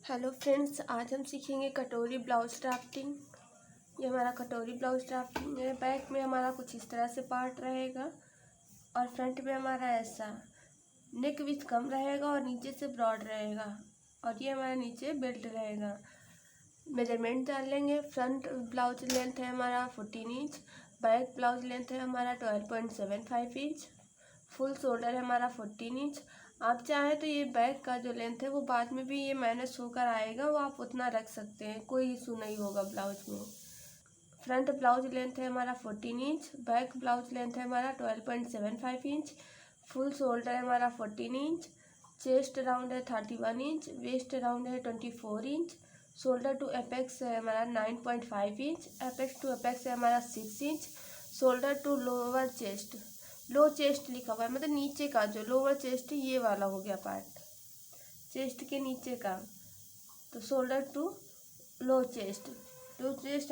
Hello friends, आज हम सीखेंगे कटोरी ब्लाउज ड्राफ्टिंग। ये हमारा कटोरी ब्लाउज ड्राफ्टिंग है। बैक में हमारा कुछ इस तरह से पार्ट रहेगा और फ्रंट में हमारा ऐसा नेक विथ कम रहेगा और नीचे से ब्रॉड रहेगा और ये हमारा नीचे बेल्ट रहेगा। मेजरमेंट डाल लेंगे। फ्रंट ब्लाउज लेंथ है हमारा 14 इंच, बैक ब्लाउज लेंथ है हमारा 12.75 इंच, फुल शोल्डर है हमारा 14 इंच। आप चाहें तो ये बैक का जो लेंथ है वो बाद में भी ये माइनस होकर आएगा, वो आप उतना रख सकते हैं, कोई इशू नहीं होगा ब्लाउज में। फ्रंट ब्लाउज लेंथ है हमारा 14 इंच, बैक ब्लाउज लेंथ है हमारा 12.75 इंच, फुल शोल्डर है हमारा 14 इंच, चेस्ट राउंड है 31 इंच, वेस्ट राउंड है 24 इंच, शोल्डर टू एपेक्स है हमारा 9.5 इंच, एपेक्स टू एपेक्स है हमारा 6 inch, shoulder to lower chest, low chest लिखा हुआ है मतलब नीचे का जो लोअर चेस्ट है ये वाला हो गया पार्ट, चेस्ट के नीचे का। तो शोल्डर टू लो चेस्ट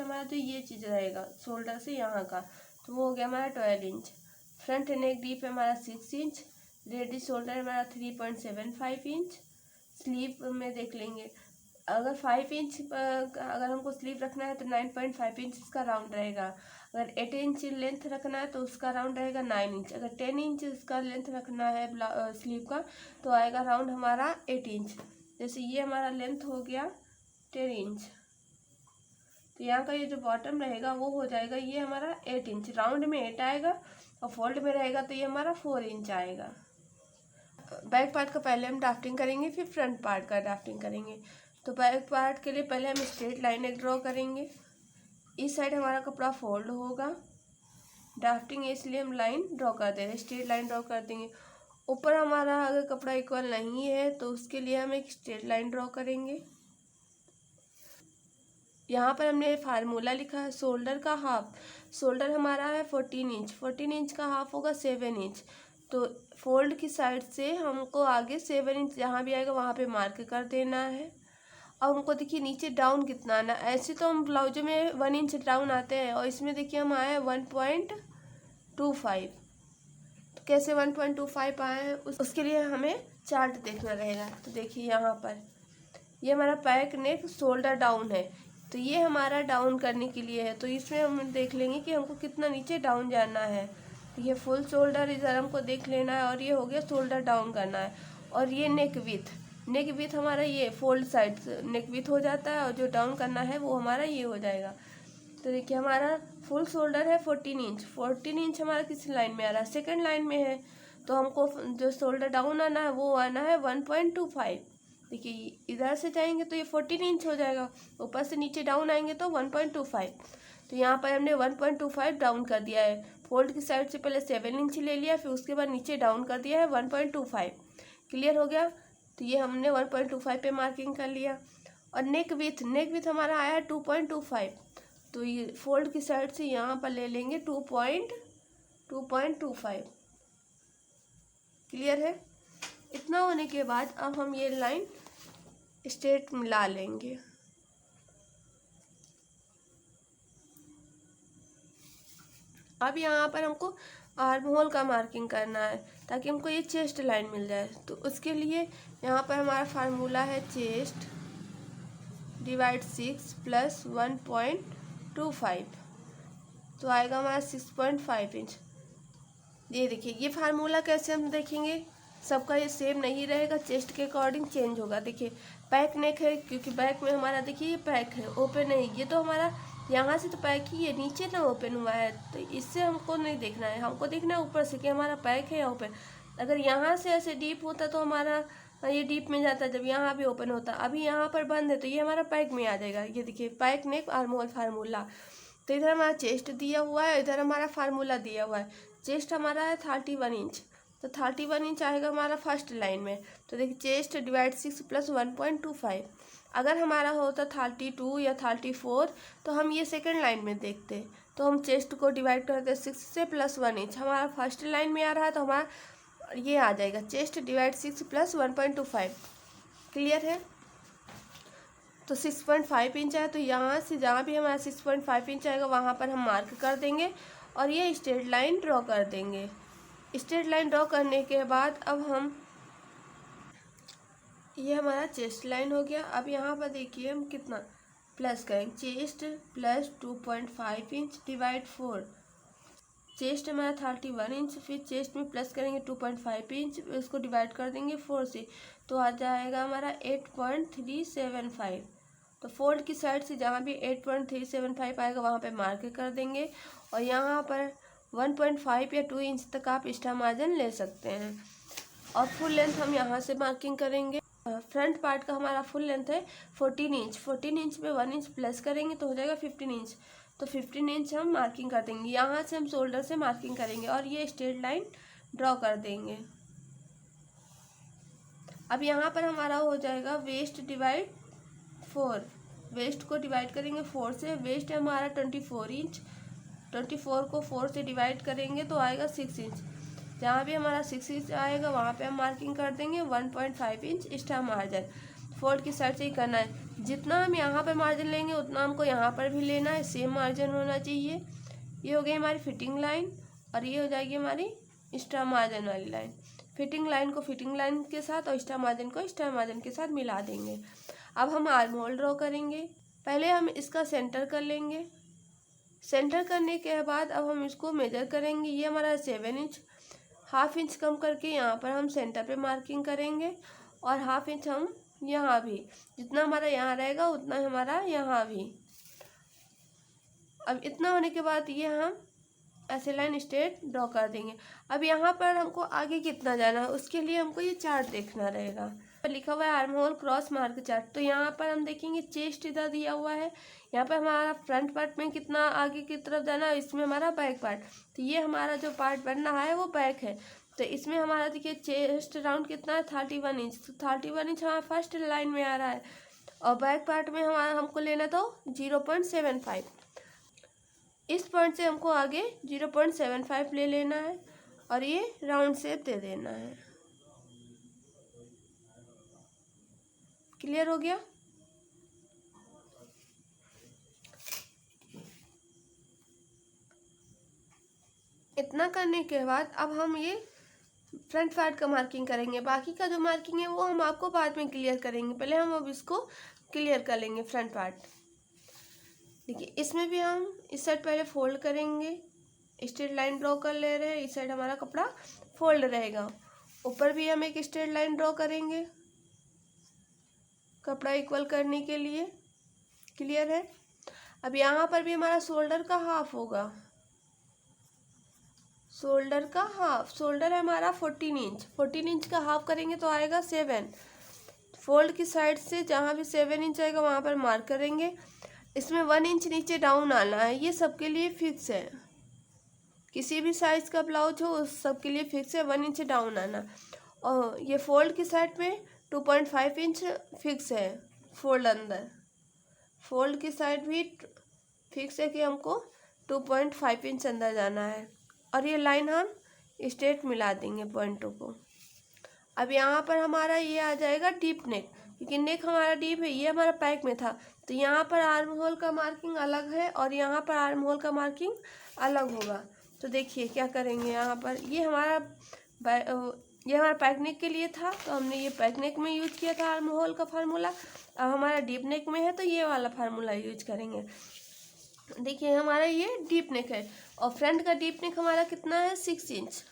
हमारा तो ये चीज़ रहेगा शोल्डर से यहाँ का, तो वो हो गया हमारा 12 इंच। फ्रंट नेक डीप है हमारा 6 इंच, रेडी शोल्डर है हमारा 3.75 इंच। स्लीव में देख लेंगे, अगर 5 इंच अगर हमको स्लीव रखना है तो 9.5 इंच इसका राउंड रहेगा। अगर 8 इंच लेंथ रखना है तो उसका राउंड रहेगा 9 इंच। अगर 10 इंच इसका लेंथ रखना है स्लीव का तो आएगा राउंड हमारा 8 इंच। जैसे ये हमारा लेंथ हो गया 10 इंच, तो यहाँ का ये जो बॉटम रहेगा वो हो जाएगा ये हमारा 8 इंच। राउंड में 8 आएगा और फोल्ड में रहेगा तो ये हमारा 4 इंच आएगा। बैक पार्ट का पहले हम ड्राफ्टिंग करेंगे, फिर फ्रंट पार्ट का ड्राफ्टिंग करेंगे। तो बैक पार्ट के लिए पहले हम स्ट्रेट लाइन एक ड्रॉ करेंगे। इस साइड हमारा कपड़ा फोल्ड होगा, ड्राफ्टिंग है इसलिए हम लाइन ड्रॉ कर दे रहे हैं, स्ट्रेट लाइन ड्रॉ कर देंगे। ऊपर हमारा अगर कपड़ा इक्वल नहीं है तो उसके लिए हम एक स्ट्रेट लाइन ड्रॉ करेंगे। यहाँ पर हमने फार्मूला लिखा है शोल्डर का हाफ। शोल्डर हमारा है 14 इंच, 14 इंच का हाफ होगा 7 इंच। तो फोल्ड की साइड से हमको आगे 7 इंच जहाँ भी आएगा वहाँ पे मार्क कर देना है। अब हमको देखिए नीचे डाउन कितना आना, ऐसे तो हम ब्लाउजों में 1 इंच डाउन आते हैं और इसमें देखिए हम आए हैं 1.25। तो कैसे 1.25 आए हैं उसके लिए हमें चार्ट देखना रहेगा। तो देखिए यहाँ पर ये हमारा बैक नेक शोल्डर डाउन है, तो ये हमारा डाउन करने के लिए है। तो इसमें हम देख लेंगे कि हमको कितना नीचे डाउन जाना है। तो ये फुल शोल्डर इधर हमको देख लेना है और ये हो गया शोल्डर डाउन करना है। और ये नेक विथ हमारा ये फोल्ड साइड नेक विथ हो जाता है और जो डाउन करना है वो हमारा ये हो जाएगा। तो देखिए हमारा फुल शोल्डर है 14 इंच, 14 इंच हमारा किस लाइन में आ रहा है, सेकेंड लाइन में है। तो हमको जो शोल्डर डाउन आना है वो आना है 1.25। देखिए इधर से जाएंगे तो ये 14 इंच हो जाएगा, ऊपर से नीचे डाउन आएंगे तो 1.25। तो यहाँ पर हमने 1.25 डाउन कर दिया है। फोल्ड की साइड से पहले 7 इंच ले लिया, फिर उसके बाद नीचे डाउन कर दिया है 1.25। क्लियर हो गया। तो ये हमने 1.25 पे मार्किंग कर लिया। और नेक विथ हमारा आया है 2.25। तो ये फोल्ड की साइड से यहाँ पर ले लेंगे 2.25। क्लियर है। इतना होने के बाद अब हम ये लाइन स्ट्रेट मिला लेंगे। अब यहाँ पर हमको आर्म होल का मार्किंग करना है ताकि हमको ये चेस्ट लाइन मिल जाए। तो उसके लिए यहाँ पर हमारा फार्मूला है चेस्ट डिवाइड 6 प्लस 1.25, तो आएगा हमारा 6.5 इंच। ये देखिए ये फार्मूला कैसे हम देखेंगे, सबका ये सेम नहीं रहेगा, चेस्ट के अकॉर्डिंग चेंज होगा। देखिए बैक नेक है, क्योंकि बैक में हमारा देखिए ये पैक है, ओपन नहीं, ये तो हमारा यहाँ से तो पैक ही है, नीचे ना ओपन हुआ है। तो इससे हमको नहीं देखना है, हमको देखना है ऊपर से कि हमारा पैक है या ओपन। अगर यहाँ से ऐसे डीप होता तो हमारा ये डीप में जाता, जब यहाँ भी ओपन होता। अभी यहाँ पर बंद है तो ये हमारा पैक में आ जाएगा। ये देखिए पैक नेक आर्म होल फार्मूला। तो इधर हमारा चेस्ट दिया हुआ है, इधर हमारा फार्मूला दिया हुआ है। चेस्ट हमारा है 31 इंच, तो 31 इंच आएगा हमारा फर्स्ट लाइन में। तो देखिए चेस्ट डिवाइड 6 प्लस 1.25। अगर हमारा होता 32 या 34 तो हम ये सेकंड लाइन में देखते, तो हम चेस्ट को डिवाइड करते 6 से प्लस 1 इंच। हमारा फर्स्ट लाइन में आ रहा है तो हमारा ये आ जाएगा चेस्ट डिवाइड 6 प्लस 1.25। क्लियर है। तो 6.5 इंच है, तो यहाँ से जहाँ भी हमारा 6.5 इंच आएगा वहाँ पर हम मार्क कर देंगे और ये स्ट्रेट लाइन ड्रॉ कर देंगे। स्ट्रेट लाइन ड्रॉ करने के बाद अब हम ये हमारा चेस्ट लाइन हो गया। अब यहाँ पर देखिए हम कितना प्लस करेंगे, chest plus 2.5 inch divide 4। Chest हमारा 31 इंच, फिर चेस्ट में प्लस करेंगे 2.5 इंच, इसको डिवाइड कर देंगे 4 से, तो आ जाएगा हमारा 8.375। तो फोल्ड की साइड से जहाँ भी 8.375 आएगा वहाँ पे मार्क कर देंगे। और यहाँ पर 1.5 या 2 इंच तक आप एक्स्ट्रा मार्जिन ले सकते हैं। और फुल लेंथ हम यहाँ से मार्किंग करेंगे। फ्रंट पार्ट का हमारा फुल लेंथ है 14 इंच। 14 इंच में 1 इंच प्लस करेंगे तो हो जाएगा 15 इंच। तो 15 इंच हम मार्किंग कर देंगे। यहाँ से हम शोल्डर से मार्किंग करेंगे और ये स्ट्रेट लाइन ड्रॉ कर देंगे। अब यहाँ पर हमारा हो जाएगा वेस्ट डिवाइड 4। वेस्ट को डिवाइड करेंगे 4 से। वेस्ट है हमारा 24 इंच। 24 को 4 से डिवाइड करेंगे तो आएगा 6 इंच। जहाँ भी हमारा 6 इंच आएगा वहाँ पे हम मार्किंग कर देंगे 1.5 इंच एक्स्ट्रा मार्जिन। फोल्ड की साइड से ही करना है। जितना हम यहाँ पे मार्जिन लेंगे उतना हमको यहाँ पर भी लेना है, सेम मार्जिन होना चाहिए। ये हो गई हमारी फिटिंग लाइन और ये हो जाएगी हमारी एक्स्ट्रा मार्जिन वाली लाइन। फिटिंग लाइन को फिटिंग लाइन के साथ और एक्स्ट्रा मार्जिन को एक्स्ट्रा मार्जिन के साथ मिला देंगे। अब हम आर्म होल ड्रॉ करेंगे। पहले हम इसका सेंटर कर लेंगे। सेंटर करने के बाद अब हम इसको मेजर करेंगे। ये हमारा 7 इंच, हाफ इंच कम करके यहाँ पर हम सेंटर पे मार्किंग करेंगे और हाफ इंच हम यहाँ भी, जितना हमारा यहाँ रहेगा उतना हमारा यहाँ भी। अब इतना होने के बाद ये हम ऐसे लाइन स्ट्रेट ड्रॉ कर देंगे। अब यहाँ पर हमको आगे कितना जाना है उसके लिए हमको ये चार्ट देखना रहेगा। लिखा हुआ है arm hole cross mark chart. तो यहाँ पर हम देखेंगे चेस्ट इधर दिया हुआ है, यहाँ पर हमारा फ्रंट पार्ट में कितना आगे की तरफ जाना है, इसमें हमारा बैक पार्ट। तो ये हमारा जो पार्ट बन रहा है वो बैक है। तो इसमें हमारा देखिए चेस्ट राउंड कितना है 31 इंच। तो 31 इंच हमारा फर्स्ट लाइन में आ रहा है और बैक पार्ट में हमारा हमको लेना तो 0.75। इस पॉइंट से हमको आगे 0.75 ले लेना है और ये राउंड शेप दे देना है। क्लियर हो गया? इतना करने के बाद अब हम ये फ्रंट पार्ट का मार्किंग करेंगे। बाकी का जो मार्किंग है वो हम आपको बाद में क्लियर करेंगे। पहले हम अब इसको क्लियर कर लेंगे फ्रंट पार्ट। देखिए इसमें भी हम इस साइड पहले फोल्ड करेंगे, स्ट्रेट लाइन ड्रॉ कर ले रहे हैं। इस साइड हमारा कपड़ा फोल्ड रहेगा। ऊपर भी हम एक स्ट्रेट लाइन ड्रॉ करेंगे कपड़ा इक्वल करने के लिए। क्लियर है? अब यहाँ पर भी हमारा शोल्डर का हाफ होगा। शोल्डर का हाफ, शोल्डर है हमारा 14 इंच। 14 इंच का हाफ करेंगे तो आएगा 7। फोल्ड की साइड से जहाँ भी 7 इंच आएगा वहाँ पर मार्क करेंगे। इसमें 1 इंच नीचे डाउन आना है। ये सबके लिए फिक्स है, किसी भी साइज का ब्लाउज हो उस सबके लिए फिक्स है 1 इंच डाउन आना। और ये फोल्ड की साइड में 2.5 इंच फिक्स है। फोल्ड अंदर, फोल्ड की साइड भी फिक्स है कि हमको 2.5 इंच अंदर जाना है। और ये लाइन हम स्ट्रेट मिला देंगे पॉइंटों को। अब यहाँ पर हमारा ये आ जाएगा डीप नेक, क्योंकि नेक हमारा डीप है, ये हमारा पैक में था। तो यहाँ पर आर्म होल का मार्किंग अलग है और यहाँ पर आर्म होल का मार्किंग अलग होगा। तो देखिए क्या करेंगे, यहाँ पर ये हमारा पैक नेक के लिए था तो हमने ये पैक नेक में यूज किया था आर्म होल का फार्मूला। अब हमारा डीप नेक में है तो ये वाला फार्मूला यूज करेंगे। देखिए हमारा ये डीप नेक है और फ्रंट का डीप नेक हमारा कितना है 6 इंच।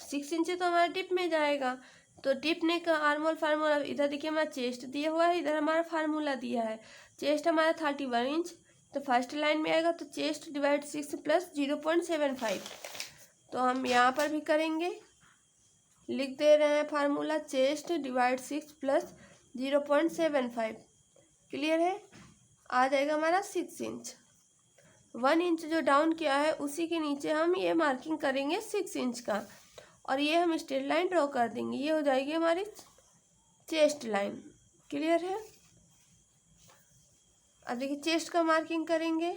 6 इंच तो हमारा डिप में जाएगा। तो डिप नेक का आर्म होल फार्मूला इधर देखिए हमारा चेस्ट दिया हुआ है, इधर हमारा फार्मूला दिया है। चेस्ट हमारा 31 इंच, तो फर्स्ट लाइन में आएगा तो चेस्ट डिवाइड 6 प्लस 0.75। तो हम यहाँ पर भी करेंगे, लिख दे रहे हैं formula chest divide 6 plus 0.75। Clear है? आ जाएगा हमारा 6 इंच। 1 इंच जो डाउन किया है उसी के नीचे हम ये मार्किंग करेंगे 6 इंच का और ये हम स्ट्रेट लाइन ड्रॉ कर देंगे। ये हो जाएगी हमारी चेस्ट लाइन। क्लियर है? अब देखिए चेस्ट का मार्किंग करेंगे।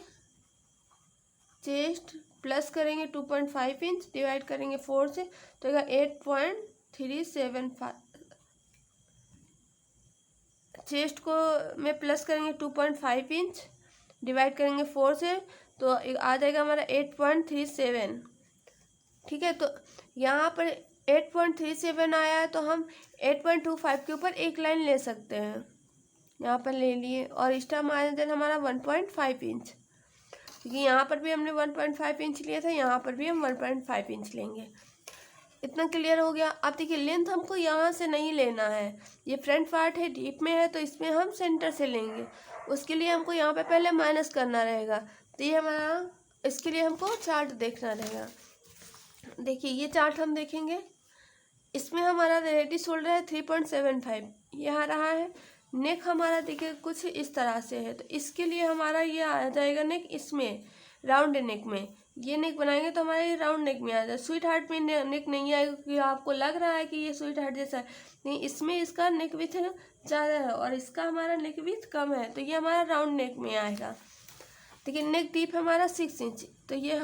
चेस्ट प्लस करेंगे 2.5 इंच डिवाइड करेंगे 4 से तो 8.375। चेस्ट को में प्लस करेंगे 2.5 इंच डिवाइड करेंगे 4 से तो आ जाएगा हमारा 8.37। ठीक है, तो यहाँ पर 8.37 आया है तो हम 8.25 के ऊपर एक लाइन ले सकते हैं, यहाँ पर ले लिए। और स्टॉप मार्जिन हमारा 1.5 इंच, क्योंकि यहाँ पर भी हमने 1.5 इंच लिया था, यहाँ पर भी हम 1.5 इंच लेंगे। इतना क्लियर हो गया। अब देखिए लेंथ हमको यहाँ से नहीं लेना है, ये फ्रंट पार्ट है डीप में है, तो इसमें हम सेंटर से लेंगे। उसके लिए हमको यहाँ पे पहले माइनस करना रहेगा। तो ये हमारा, इसके लिए हमको चार्ट देखना रहेगा। देखिए ये चार्ट हम देखेंगे, इसमें हमारा रेडी शोल्डर है 3.75, ये आ रहा है। नेक हमारा देखिए कुछ इस तरह से है, तो इसके लिए हमारा ये आ जाएगा नेक इसमें, राउंड नेक में। ये नेक बनाएंगे तो हमारे राउंड नेक में आ जाए। स्वीट हार्ट में नेक नहीं आएगा, क्योंकि आपको लग रहा है कि ये स्वीट हार्ट जैसा है, नहीं, इसमें इसका नेक विथ ज़्यादा है और इसका हमारा नेक विथ कम है, तो ये हमारा राउंड नेक में आएगा। देखिए नेक डीप हमारा 6 इंच, तो ये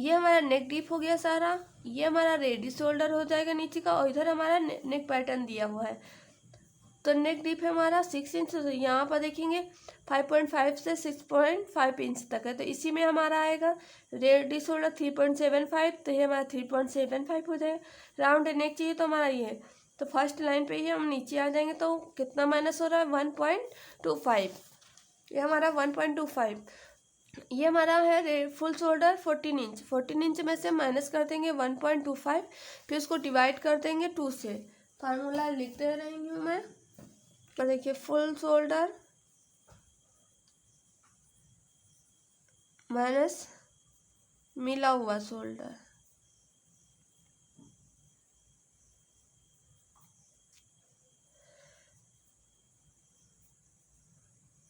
हमारा नेक डीप हो गया सारा। ये हमारा रेडी शोल्डर हो जाएगा नीचे का, और इधर हमारा नेक पैटर्न दिया हुआ है। तो नेक डीप है हमारा 6 इंच, तो यहाँ पर देखेंगे 5.5 से 6.5 इंच तक है, तो इसी में हमारा आएगा। रेडी शोल्डर 3.75, तो ये हमारा 3.75 हो जाएगा। राउंड नेक चाहिए तो हमारा ये है, तो फर्स्ट लाइन पे ही हम नीचे आ जाएंगे। तो कितना माइनस हो रहा है, 1.25, ये हमारा 1.25। ये हमारा है फुल शोल्डर 14 इंच, 14 इंच में से माइनस कर देंगे 1.25, फिर उसको डिवाइड कर देंगे 2 से। फार्मूला लिखते रहेंगे मैं। तो देखिए फुल शोल्डर माइनस मिला हुआ शोल्डर,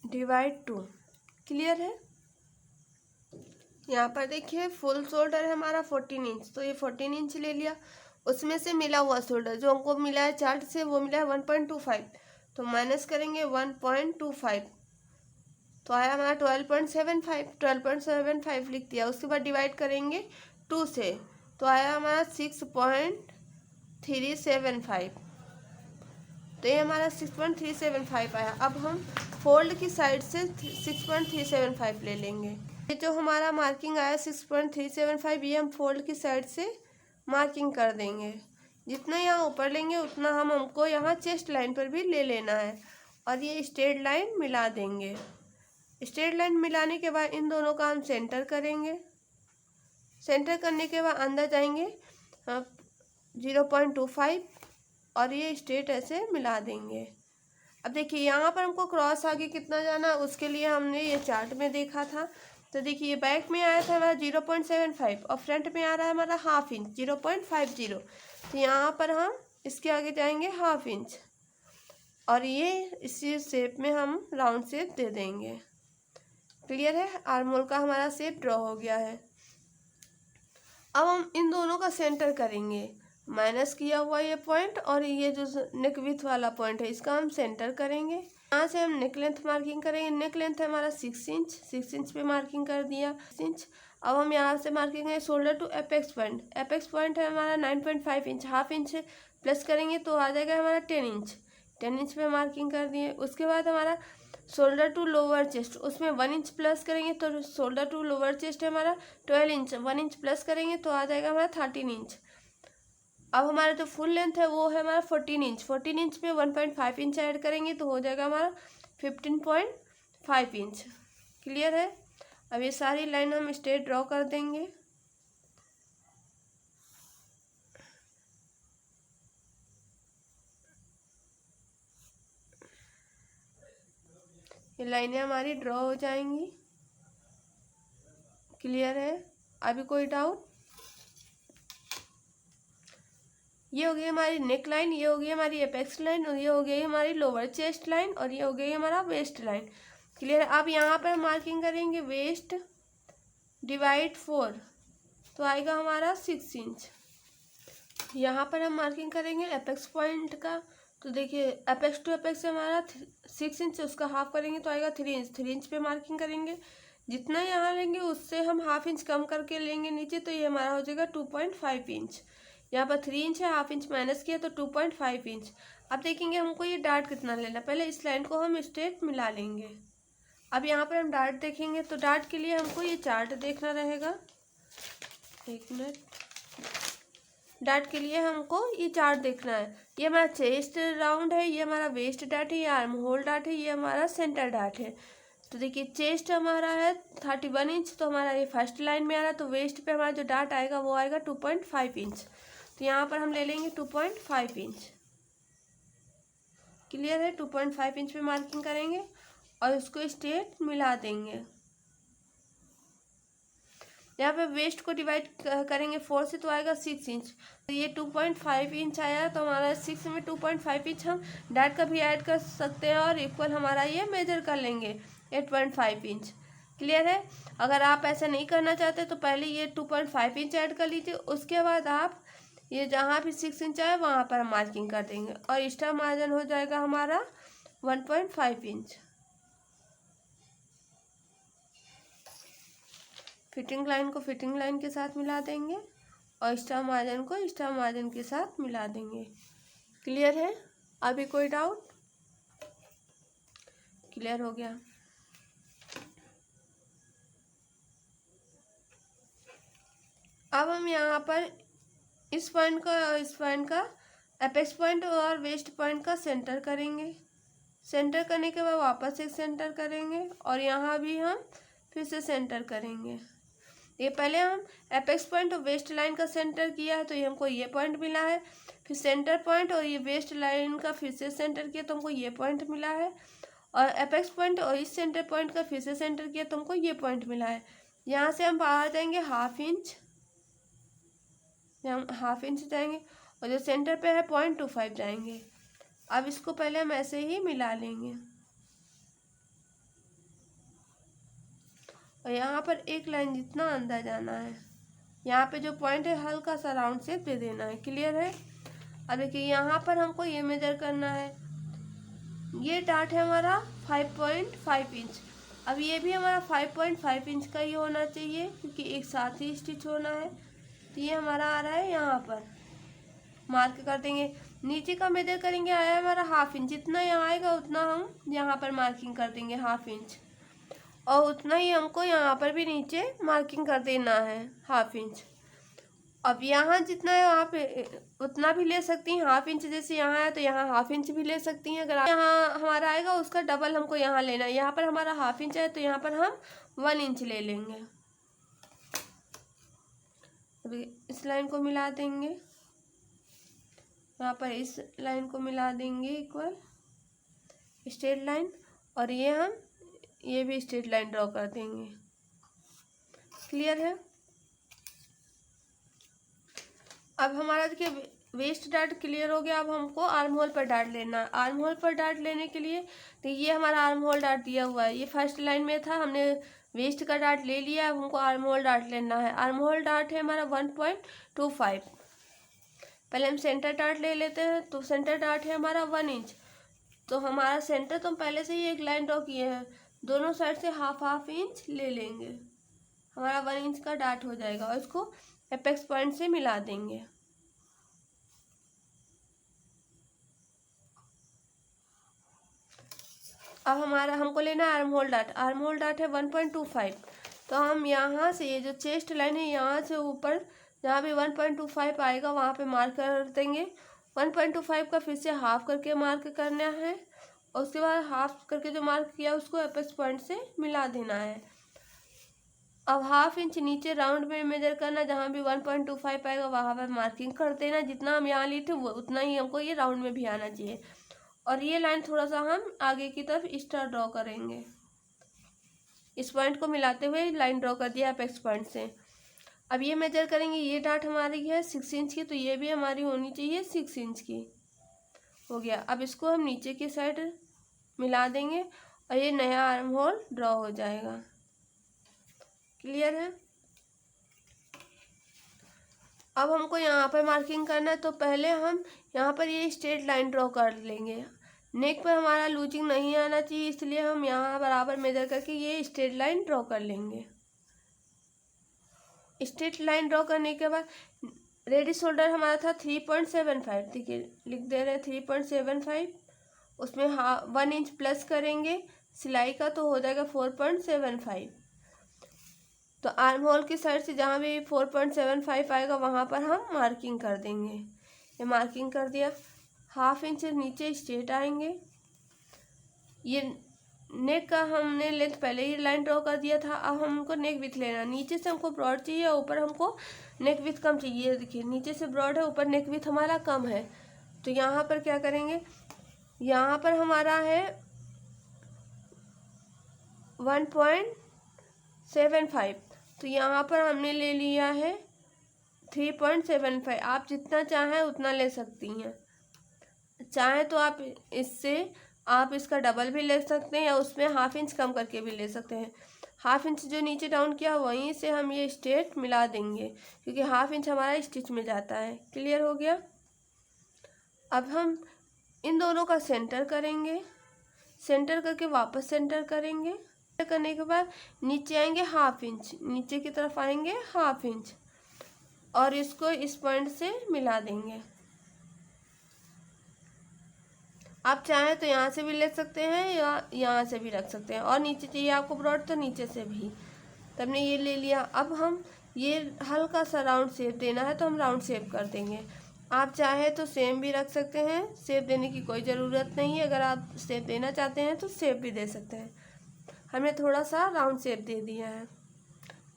डिवाइड 2। क्लियर है। यहाँ पर देखिए फुल शोल्डर है हमारा 14 इंच, तो ये 14 इंच ले लिया। उसमें से मिला हुआ शोल्डर जो हमको मिला है चार्ट से, वो मिला है 1.25, तो माइनस करेंगे 1.25, तो आया हमारा 12.75, 12.75 लिख दिया। उसके बाद डिवाइड करेंगे 2 से, तो आया हमारा 6.375, तो ये हमारा 6.375 आया। अब हम फोल्ड की साइड से 6.375 ले लेंगे। ये जो हमारा मार्किंग आया 6.375, ये हम फोल्ड की साइड से मार्किंग कर देंगे। जितना यहाँ ऊपर लेंगे उतना हमको यहाँ चेस्ट लाइन पर भी ले लेना है, और ये स्ट्रेट लाइन मिला देंगे। स्ट्रेट लाइन मिलाने के बाद इन दोनों का हम सेंटर करेंगे। सेंटर करने के बाद अंदर जाएंगे 0.25, और ये स्ट्रेट ऐसे मिला देंगे। अब देखिए यहाँ पर हमको क्रॉस आगे कितना जाना, उसके लिए हमने ये चार्ट में देखा था। तो देखिए बैक में आया था हमारा 0.75, और फ्रंट में आ रहा है हमारा हाफ इंच 0.50, तो यहाँ पर हम इसके आगे जाएंगे हाफ इंच, और ये इसी शेप में हम राउंड शेप दे देंगे। क्लियर है। आर्म होल का हमारा शेप ड्रॉ हो गया है। अब हम इन दोनों का सेंटर करेंगे। माइनस किया हुआ ये पॉइंट और ये जो नेक विथ वाला पॉइंट है, इसका हम सेंटर करेंगे। यहाँ से हम नेक लेंथ मार्किंग करेंगे। नेक लेंथ है हमारा 6 इंच, 6 इंच पे मार्किंग कर दिया 6 इंच। अब हम यहाँ से मार्किंग है shoulder to apex point. Apex point है हमारा 9.5 इंच, हाफ इंच प्लस करेंगे तो आ जाएगा हमारा 10 इंच। 10 इंच पे मार्किंग कर दिए। उसके बाद हमारा शोल्डर टू लोअर चेस्ट, उसमें 1 इंच प्लस करेंगे तो शोल्डर टू लोअर चेस्ट है हमारा 12 इंच, 1 इंच प्लस करेंगे तो आ जाएगा हमारा 13 इंच। अब हमारा जो फुल लेंथ है वो है हमारा 14 इंच। 14 इंच में 1.5 इंच ऐड करेंगे तो हो जाएगा हमारा 15.5 इंच। क्लियर है। अब ये सारी लाइन हम स्ट्रेट ड्रॉ कर देंगे। ये लाइनें हमारी ड्रॉ हो जाएंगी। क्लियर है। अभी कोई डाउट? ये हो गई हमारी नेक लाइन, ये हो गई हमारी एपेक्स लाइन, और ये हो गई हमारी लोअर चेस्ट लाइन, और ये हो गई हमारा वेस्ट लाइन। क्लियर है। अब यहाँ पर मार्किंग करेंगे वेस्ट डिवाइड 4, तो आएगा हमारा 6 इंच। यहाँ पर हम मार्किंग करेंगे एपेक्स पॉइंट का, तो देखिए एपेक्स टू एपेक्स हमारा 6 इंच, उसका हाफ करेंगे तो आएगा 3 इंच। 3 इंच पे मार्किंग करेंगे। जितना यहाँ लेंगे उससे हम हाफ इंच कम करके लेंगे नीचे, तो ये हमारा हो जाएगा 2.5 इंच। यहाँ पर 3 इंच है, हाफ इंच माइनस किया तो 2.5 इंच। अब देखेंगे हमको ये डार्ट कितना लेना। पहले इस लाइन को हम स्ट्रेट मिला लेंगे। अब यहाँ पर हम डार्ट देखेंगे, तो डार्ट के लिए हमको ये चार्ट देखना रहेगा। एक मिनट, डार्ट के लिए हमको ये चार्ट देखना है। ये हमारा चेस्ट राउंड है, ये हमारा वेस्ट डार्ट है, ये आर्म होल डार्ट है, ये हमारा सेंटर डार्ट है। तो देखिए चेस्ट हमारा है 31 इंच, तो हमारा ये फर्स्ट लाइन में आ रहा है। तो वेस्ट पे हमारा जो डार्ट आएगा वो आएगा 2.5 इंच। तो यहाँ पर हम ले लेंगे 2.5 इंच। क्लियर है, 2.5 इंच पे मार्किंग करेंगे और इसको स्ट्रेट मिला देंगे। यहाँ पे वेस्ट को डिवाइड करेंगे 4 से तो आएगा 6 इंच। तो ये 2.5 इंच आया, तो हमारा 6 में 2.5 इंच हम डार्ट का भी ऐड कर सकते हैं और इक्वल हमारा ये मेजर कर लेंगे 8.5 इंच। क्लियर है। अगर आप ऐसा नहीं करना चाहते तो पहले ये 2.5 इंच ऐड कर लीजिए, उसके बाद आप ये जहाँ भी 6 इंच आए वहाँ पर हम मार्किंग कर देंगे और एक्स्ट्रा मार्जिन हो जाएगा हमारा 1.5 इंच। फिटिंग लाइन को फिटिंग लाइन के साथ मिला देंगे और एक्स्ट्रा मार्जिन को एक्स्ट्रा मार्जिन के साथ मिला देंगे। क्लियर है। अभी कोई डाउट? क्लियर हो गया। अब हम यहाँ पर इस पॉइंट का और इस पॉइंट का एपेक्स पॉइंट और वेस्ट पॉइंट का सेंटर करेंगे। सेंटर करने के बाद वापस एक सेंटर करेंगे और यहाँ भी हम फिर से सेंटर करेंगे। ये पहले हम एपेक्स पॉइंट और वेस्ट लाइन का सेंटर किया है तो ये हमको ये पॉइंट मिला है। फिर सेंटर पॉइंट और ये वेस्ट लाइन का फिर से सेंटर किया तो हमको ये पॉइंट मिला है। और एपेक्स पॉइंट और इस सेंटर पॉइंट का फिर से सेंटर किया तो हमको ये पॉइंट मिला है। यहाँ से हम बाहर जाएंगे हाफ इंच, हम हाफ इंच जाएंगे और जो सेंटर पे है 0.25 जाएंगे। अब इसको पहले हम ऐसे ही मिला लेंगे और यहाँ पर एक लाइन जितना अंदर जाना है, यहाँ पे जो पॉइंट है हल्का सा राउंड शेप दे देना है। क्लियर है। अब देखिए यहाँ पर हमको ये मेजर करना है। ये डार्ट है हमारा 5.5 इंच। अब ये भी हमारा 5.5 इंच का ही होना चाहिए क्योंकि एक साथ ही स्टिच होना है। तो ये हमारा आ रहा है, यहाँ पर मार्क कर देंगे। नीचे का मेजर करेंगे, आया हमारा हाफ इंच। जितना यहाँ आएगा उतना हम यहाँ पर मार्किंग कर देंगे हाफ इंच और उतना ही हमको यहाँ पर भी नीचे मार्किंग कर देना है हाफ इंच। अब यहाँ जितना है वहाँ पे उतना भी ले सकती हैं। हाफ इंच जैसे यहाँ है तो यहाँ हाफ इंच भी ले सकती हैं। अगर यहाँ हमारा आएगा उसका डबल हमको यहाँ लेना है। यहाँ पर हमारा हाफ इंच है तो यहाँ पर हम 1 इंच ले लेंगे। अभी इस लाइन को मिला देंगे, यहाँ पर इस लाइन को मिला देंगे इक्वल स्ट्रेट लाइन और ये भी स्ट्रेट लाइन ड्रॉ कर देंगे। क्लियर है। अब हमारा देखिए वेस्ट डार्ट क्लियर हो गया। अब हमको आर्म होल पर डार्ट लेना है। आर्म होल पर डार्ट लेने के लिए तो ये हमारा आर्म होल डार्ट दिया हुआ है, ये फर्स्ट लाइन में था, हमने वेस्ट का डार्ट ले लिया। अब हमको आर्म होल डार्ट लेना है। आर्म होल डार्ट है हमारा 1.25। पहले हम सेंटर डार्ट ले लेते हैं। तो सेंटर डार्ट है हमारा 1 इंच। तो हमारा सेंटर तो हम पहले से ही एक लाइन ड्रॉ किए हैं, दोनों साइड से हाफ इंच ले लेंगे, हमारा 1 इंच का डार्ट हो जाएगा और इसको एपेक्स पॉइंट से मिला देंगे। अब हमारा हमको लेना है arm hole dart. Arm hole dart है 1.25। तो हम यहाँ से ये जो चेस्ट लाइन है यहाँ से ऊपर जहाँ भी 1.25 आएगा वहाँ पे मार्क कर देंगे। 1.25 का फिर से हाफ करके मार्क करना है और उसके बाद हाफ करके जो मार्क किया उसको एपेक्स पॉइंट से मिला देना है। अब हाफ इंच नीचे राउंड में मेजर करना, जहाँ भी 1.25 आएगा वहाँ पर मार्किंग कर देना। जितना हम यहाँ लिए थे वो उतना ही हमको ये राउंड में भी आना चाहिए। और ये लाइन थोड़ा सा हम आगे की तरफ स्टार ड्रॉ करेंगे। इस पॉइंट को मिलाते हुए लाइन ड्रॉ कर दिया एपेक्स पॉइंट से। अब ये मेजर करेंगे, ये डार्ट हमारी है 6 इंच की, तो ये भी हमारी होनी चाहिए 6 इंच की। हो गया। अब इसको हम नीचे की साइड मिला देंगे और ये नया आर्म होल ड्रॉ हो जाएगा। क्लियर है। अब हमको यहाँ पर मार्किंग करना है तो पहले हम यहाँ पर ये स्ट्रेट लाइन ड्रॉ कर लेंगे। नेक पर हमारा लूजिंग नहीं आना चाहिए, इसलिए हम यहाँ बराबर मेजर करके ये स्ट्रेट लाइन ड्रॉ कर लेंगे। स्ट्रेट लाइन ड्रॉ करने के बाद रेडी शोल्डर हमारा था 3.75। देखिए लिख दे रहे हैं 3.75। उसमें 1 इंच प्लस करेंगे सिलाई का तो हो जाएगा 4.75। तो आर्म होल की साइड से जहाँ भी 4.75 आएगा वहाँ पर हम मार्किंग कर देंगे। ये मार्किंग कर दिया। 1/2 इंच से नीचे स्ट्रेट आएंगे। ये नेक का हमने लेंथ पहले ही लाइन ड्रॉ कर दिया था। अब हमको नेक विथ लेना। नीचे से हमको ब्रॉड चाहिए, ऊपर हमको नेक विथ कम चाहिए। देखिए नीचे से ब्रॉड है, ऊपर नेक विथ हमारा कम है। तो यहाँ पर क्या करेंगे, यहाँ पर हमारा है 1.75, तो यहाँ पर हमने ले लिया है 3.75। आप जितना चाहें उतना ले सकती हैं। चाहें तो आप इसका डबल भी ले सकते हैं, या उसमें 1/2 इंच कम करके भी ले सकते हैं। 1/2 इंच जो नीचे डाउन किया वहीं से हम ये स्ट्रेट मिला देंगे, क्योंकि 1/2 इंच हमारा स्टिच में जाता है। क्लियर हो गया। अब हम इन दोनों का सेंटर करेंगे। सेंटर करके वापस सेंटर करेंगे। करने के बाद नीचे आएंगे 1/2 इंच, नीचे की तरफ आएंगे 1/2 इंच, और इसको इस पॉइंट से मिला देंगे। आप चाहें तो यहाँ से भी ले सकते हैं या यहाँ से भी रख सकते हैं, और नीचे चाहिए आपको ब्रॉड तो नीचे से भी। तो हमने ये ले लिया। अब हम ये हल्का सा राउंड शेप देना है, तो हम राउंड शेप कर देंगे। आप चाहे तो सेम भी रख सकते हैं, शेप देने की कोई ज़रूरत नहीं है। अगर आप शेप देना चाहते हैं तो शेप भी दे सकते हैं। हमने थोड़ा सा राउंड शेप दे दिया है।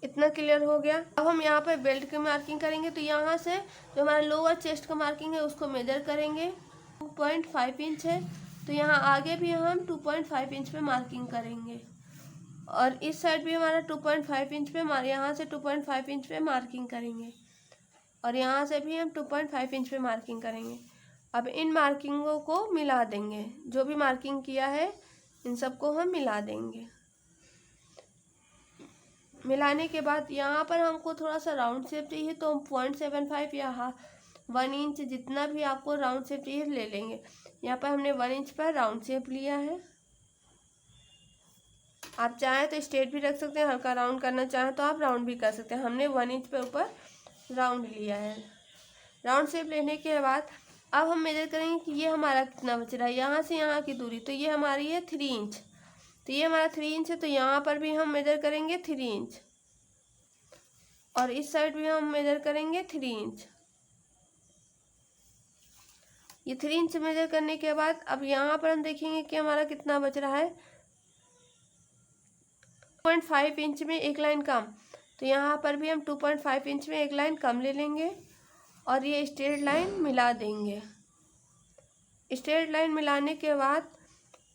इतना क्लियर हो गया। अब हम यहाँ पर बेल्ट की मार्किंग करेंगे। तो यहाँ से जो हमारा लोअर चेस्ट का मार्किंग है उसको मेजर करेंगे। 2.5 इंच है, तो यहाँ आगे भी हम 2.5 इंच पे मार्किंग करेंगे, और इस साइड भी हमारा 2.5 इंच पे यहाँ से 2.5 इंच पे मार्किंग करेंगे, और यहाँ से भी हम 2.5 इंच पे मार्किंग करेंगे। अब इन मार्किंगों को मिला देंगे। जो भी मार्किंग किया है इन सबको हम मिला देंगे। मिलाने के बाद यहाँ पर हमको थोड़ा सा राउंड शेप चाहिए, तो हम 0.75 या 1 इंच जितना भी आपको राउंड शेप चाहिए ले लेंगे। यहाँ पर हमने 1 इंच पर राउंड शेप लिया है। आप चाहें तो स्ट्रेट भी रख सकते हैं, हल्का राउंड करना चाहें तो आप राउंड भी कर सकते हैं। हमने 1 इंच पे ऊपर राउंड लिया है। राउंड शेप लेने के बाद अब हम मेजर करेंगे कि ये हमारा कितना बच रहा है। यहाँ से यहाँ की दूरी, तो ये हमारी है 3 इंच, तो ये हमारा 3 इंच है। तो यहाँ पर भी हम मेजर करेंगे 3 इंच, और इस साइड भी हम मेजर करेंगे 3 इंच। ये 3 इंच मेजर करने के बाद अब यहाँ पर हम देखेंगे कि हमारा कितना बच रहा है। 2.5 इंच में एक लाइन कम, तो यहाँ पर भी हम 2.5 इंच में एक लाइन कम ले लेंगे, और ये स्ट्रेट लाइन मिला देंगे। स्ट्रेट लाइन मिलाने के बाद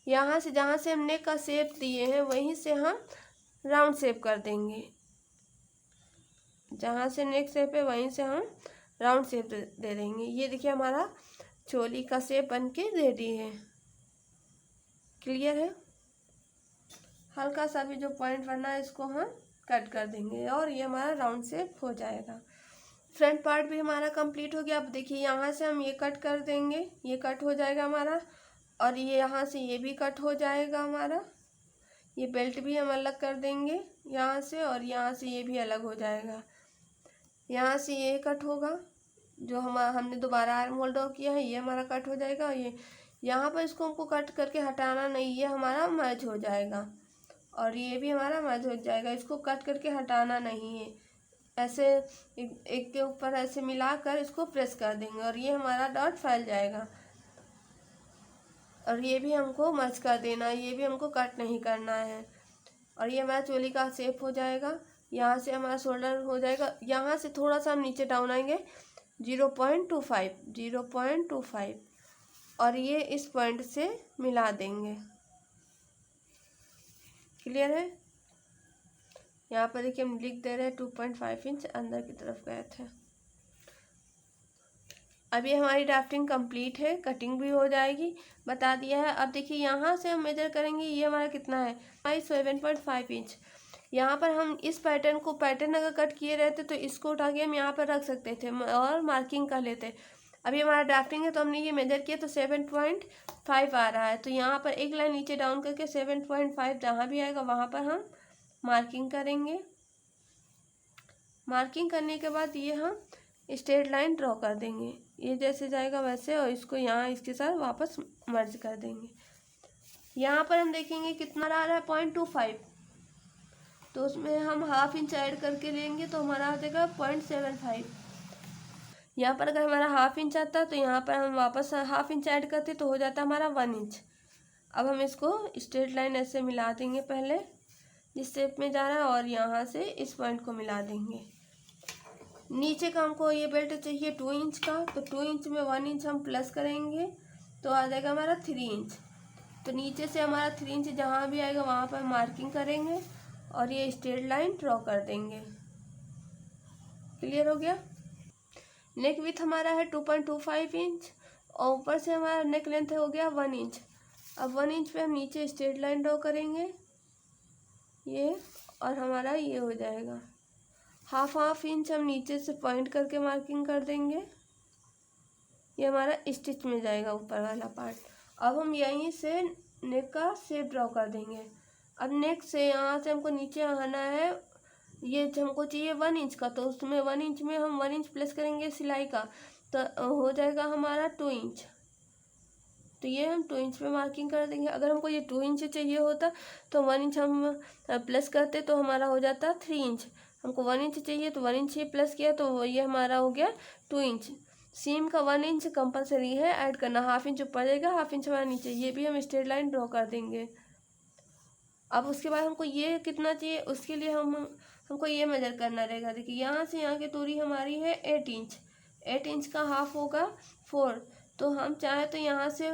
यहाँ से जहाँ से हम नेक का शेप दिए हैं वहीं से हम राउंड शेप कर देंगे। जहाँ से नेक शेप है वहीं से हम राउंड शेप दे देंगे। ये देखिए हमारा चोली का शेप बन के रेडी है। क्लियर है। हल्का सा भी जो पॉइंट बनना है इसको हम कट कर देंगे, और ये हमारा राउंड शेप हो जाएगा। फ्रंट पार्ट भी हमारा कंप्लीट हो गया। अब देखिए यहाँ से हम ये कट कर देंगे, ये कट हो जाएगा हमारा, और ये यहाँ से ये भी कट हो जाएगा हमारा। ये बेल्ट भी हम अलग कर देंगे यहाँ से, और यहाँ से ये भी अलग हो जाएगा। यहाँ से ये कट होगा, जो हमने दोबारा आर्म होल ड्रॉ किया है, ये हमारा कट हो जाएगा। और ये यहाँ पर इसको हमको कट करके हटाना नहीं, ये हमारा मर्ज हो जाएगा, और ये भी हमारा मर्ज हो जाएगा। इसको कट करके हटाना नहीं है, ऐसे एक के ऊपर ऐसे मिलाकर इसको प्रेस कर देंगे, और ये हमारा डॉट फैल जाएगा। और ये भी हमको मर्ज कर देना है, ये भी हमको कट नहीं करना है। और ये हमारा चोली का शेप हो जाएगा। यहाँ से हमारा शोल्डर हो जाएगा। यहाँ से थोड़ा सा हम नीचे डाउन आएंगे 0.25, और ये इस पॉइंट से मिला देंगे। क्लियर है। यहाँ पर देखिए हम लिख दे रहे हैं 2.5 इंच अंदर की तरफ गए थे। अभी हमारी ड्राफ्टिंग कंप्लीट है, कटिंग भी हो जाएगी, बता दिया है। अब देखिए यहाँ से हम मेजर करेंगे, ये हमारा कितना है 7.5 इंच। यहाँ पर हम इस पैटर्न अगर कट किए रहते तो इसको उठा के हम यहाँ पर रख सकते थे और मार्किंग कर लेते। अभी हमारा ड्राफ्टिंग है तो हमने ये मेजर किया तो 7.5 आ रहा है। तो यहाँ पर एक लाइन नीचे डाउन करके 7.5 जहाँ भी आएगा वहाँ पर हम मार्किंग करेंगे। मार्किंग करने के बाद ये हम स्ट्रेट लाइन ड्रॉ कर देंगे, ये जैसे जाएगा वैसे, और इसको यहाँ इसके साथ वापस मर्ज कर देंगे। यहाँ पर हम देखेंगे कितना आ रहा है 0.25, तो उसमें हम हाफ इंच ऐड करके लेंगे तो हमारा आ जाएगा 0.75। यहाँ पर अगर हमारा हाफ इंच आता तो यहाँ पर हम वापस हाफ इंच ऐड करते तो हो जाता हमारा 1 इंच। अब हम इसको स्ट्रेट लाइन ऐसे मिला देंगे पहले जिस शेप में जा रहा है, और यहाँ से इस पॉइंट को मिला देंगे। नीचे का हमको ये बेल्ट चाहिए 2 इंच का, तो 2 इंच में 1 इंच हम प्लस करेंगे तो आ जाएगा हमारा 3 इंच। तो नीचे से हमारा 3 इंच जहाँ भी आएगा वहाँ पर मार्किंग करेंगे और ये स्ट्रेट लाइन ड्रॉ कर देंगे। क्लियर हो गया। नेक विथ हमारा है 2.25 इंच और ऊपर से हमारा नेक लेंथ हो गया 1 इंच। अब 1 इंच पे हम नीचे स्ट्रेट लाइन ड्रॉ करेंगे ये, और हमारा ये हो जाएगा हाफ इंच हम नीचे से पॉइंट करके मार्किंग कर देंगे। ये हमारा स्टिच में जाएगा ऊपर वाला पार्ट। अब हम यहीं से नेक का शेप ड्रॉ कर देंगे। अब नेक से यहाँ से हमको नीचे आना है, ये हमको चाहिए 1 इंच का, तो उसमें 1 इंच में हम 1 इंच प्लस करेंगे सिलाई का, तो हो जाएगा हमारा 2 इंच। तो ये हम 2 इंच पे मार्किंग कर देंगे। अगर हमको ये 2 इंच चाहिए होता तो 1 इंच हम प्लस करते तो हमारा हो जाता 3 इंच। हमको 1 इंच चाहिए तो 1 इंच ही प्लस किया तो ये हमारा हो गया 2 इंच। सीम का 1 इंच कंपलसरी है ऐड करना, हाफ इंच ऊपर जाएगा हाफ इंच हमारा नीचे। ये भी हम स्ट्रेट लाइन ड्रॉ कर देंगे। अब उसके बाद हमको ये कितना चाहिए उसके लिए हमको ये मेजर करना रहेगा। देखिए यहाँ से यहाँ की दूरी हमारी है 8 इंच। 8 इंच का हाफ होगा 4, तो हम चाहे तो यहाँ से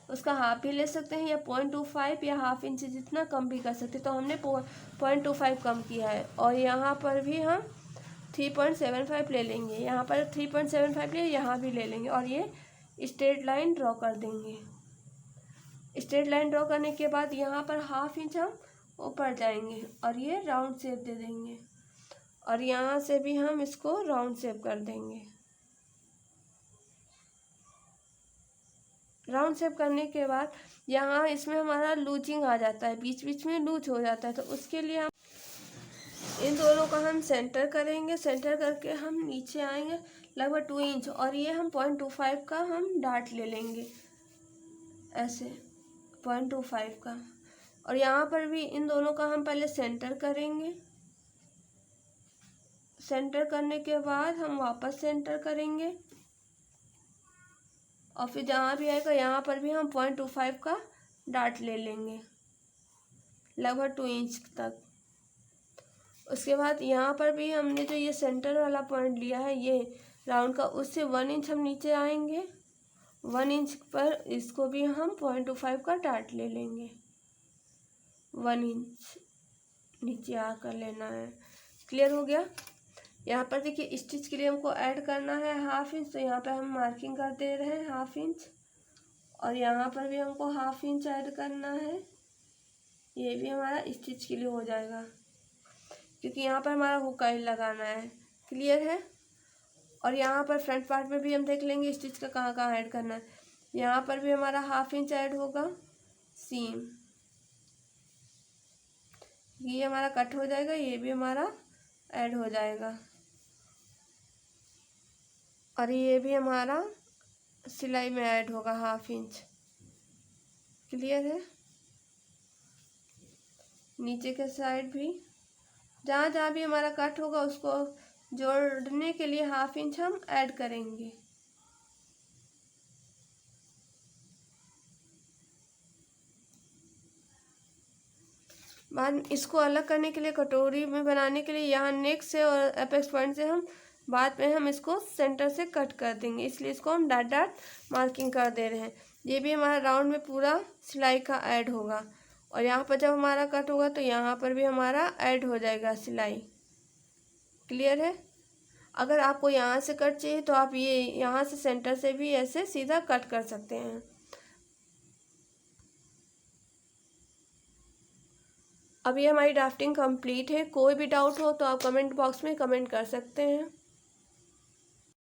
उसका हाफ भी ले सकते हैं या 0.25 या हाफ इंच जितना कम भी कर सकते हैं। तो हमने 0.25 कम किया है और यहाँ पर भी हम 3.75 ले लेंगे। यहाँ पर 3.75 ले, यहाँ भी ले लेंगे और ये स्ट्रेट लाइन ड्रॉ कर देंगे। स्ट्रेट लाइन ड्रॉ करने के बाद यहाँ पर हाफ इंच हम ऊपर जाएंगे और ये राउंड शेप दे देंगे और यहाँ से भी हम इसको राउंड शेप कर देंगे। राउंड शेप करने के बाद यहाँ इसमें हमारा लूजिंग आ जाता है, बीच बीच में लूज हो जाता है, तो उसके लिए हम इन दोनों का हम सेंटर करेंगे। सेंटर करके हम नीचे आएंगे लगभग 2 इंच और ये हम 0.25 का हम डार्ट ले लेंगे ऐसे 0.25 का। और यहाँ पर भी इन दोनों का हम पहले सेंटर करेंगे। सेंटर करने के बाद हम वापस सेंटर करेंगे और फिर जहाँ भी आएगा यहाँ पर भी हम 0.25 का डार्ट ले लेंगे लगभग 2 इंच तक। उसके बाद यहाँ पर भी हमने जो ये सेंटर वाला पॉइंट लिया है ये राउंड का, उससे 1 इंच हम नीचे आएंगे। 1 इंच पर इसको भी हम 0.25 का डार्ट ले लेंगे। 1 इंच नीचे आकर लेना है। क्लियर हो गया। यहाँ पर देखिए स्टिच के लिए हमको ऐड करना है हाफ इंच, तो यहाँ पर हम मार्किंग कर दे रहे हैं हाफ इंच और यहाँ पर भी हमको हाफ इंच ऐड करना है। ये भी हमारा स्टिच के लिए हो जाएगा क्योंकि यहाँ पर हमारा हुक लगाना है। क्लियर है। और यहाँ पर फ्रंट पार्ट में भी हम देख लेंगे स्टिच का कहाँ कहाँ ऐड करना है। यहाँ पर भी हमारा हाफ इंच ऐड होगा सीम, ये हमारा कट हो जाएगा, ये भी हमारा ऐड हो जाएगा और ये भी हमारा सिलाई में ऐड होगा हाफ इंच। क्लियर है। नीचे के साइड भी जहाँ जहाँ भी हमारा कट होगा उसको जोड़ने के लिए हाफ इंच हम ऐड करेंगे। बाद इसको अलग करने के लिए कटोरी में बनाने के लिए यहाँ नेक से और एपेक्स पॉइंट से हम बाद में हम इसको सेंटर से कट कर देंगे, इसलिए इसको हम डॉट डॉट मार्किंग कर दे रहे हैं। ये भी हमारा राउंड में पूरा सिलाई का ऐड होगा और यहाँ पर जब हमारा कट होगा तो यहाँ पर भी हमारा ऐड हो जाएगा सिलाई। क्लियर है। अगर आपको यहाँ से कट चाहिए तो आप ये यहाँ से सेंटर से भी ऐसे सीधा कट कर सकते हैं। अब ये हमारी ड्राफ्टिंग कंप्लीट है। कोई भी डाउट हो तो आप कमेंट बॉक्स में कमेंट कर सकते हैं।